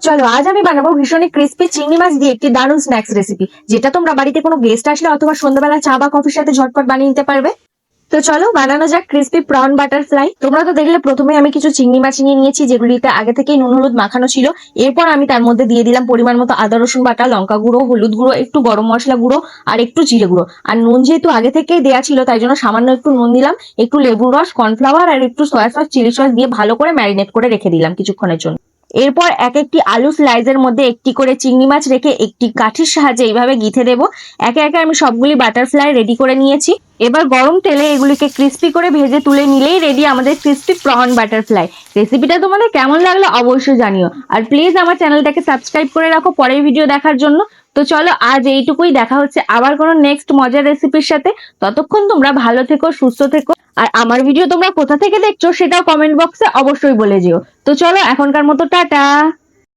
চলো আজ আমি বানাবো ভীষণই ক্রিস্পি চিংড়ি মাছ দিয়ে একটি দারুণ স্ন্যাক্স রেসিপি, যেটা তোমরা বাড়িতে কোনো গেস্ট আসলে অথবা সন্ধ্যাবেলা চা বা কফির সাথে ঝটপট বানিয়ে নিতে পারবে। তো চলো বানানো যাক ক্রিস্পি প্রন বাটারফ্লাই। তোমরা তো দেখলে প্রথমে আমি কিছু চিংড়ি মাছ নিয়ে নিয়েছি, যেগুলিতে আগে থেকেই নুন হলুদ মাখানো ছিল। এরপর আমি তার মধ্যে দিয়ে দিলাম পরিমাণ মতো আদা রসুন বাটা, লঙ্কা গুঁড়ো, হলুদ গুঁড়ো, একটু গরম মশলা গুঁড়ো আর একটু জিরে গুঁড়ো। আর নুন যেহেতু আগে থেকেই দেওয়া ছিল তাই জন্য সামান্য একটু নুন দিলাম, একটু লেবুর রস, কর্নফ্লাওয়ার আর একটু সয়া সস, চিলি সস দিয়ে ভালো করে ম্যারিনেট করে রেখে দিলাম কিছুক্ষণের জন্য। এরপর এক একটি আলু স্লাইসের মধ্যে একটি করে চিংড়ি মাছ রেখে একটি কাঠির সাহায্যে এইভাবে গিঁথে দেবো। একে একে আমি সবগুলি বাটারফ্লাই রেডি করে নিয়েছি। এবার গরম তেলে এগুলিকে ক্রিস্পি করে ভেজে তুলে নিলেই রেডি আমাদের ক্রিস্পি প্রন বাটারফ্লাই। রেসিপিটা তোমাদের কেমন লাগলো অবশ্যই জানিও, আর প্লিজ আমার চ্যানেলটাকে সাবস্ক্রাইব করে রাখো পরের ভিডিও দেখার জন্য। তো চলো আজ এইটুকুই, দেখা হচ্ছে আবার কোনো নেক্সট মজার রেসিপির সাথে। ততক্ষণ তোমরা ভালো থেকো, সুস্থ থেকো, আর আমার ভিডিও তোমরা কোথা থেকে দেখছো সেটাও কমেন্ট বক্সে অবশ্যই বলে যেও। তো চলো এখনকার মতো টাটা।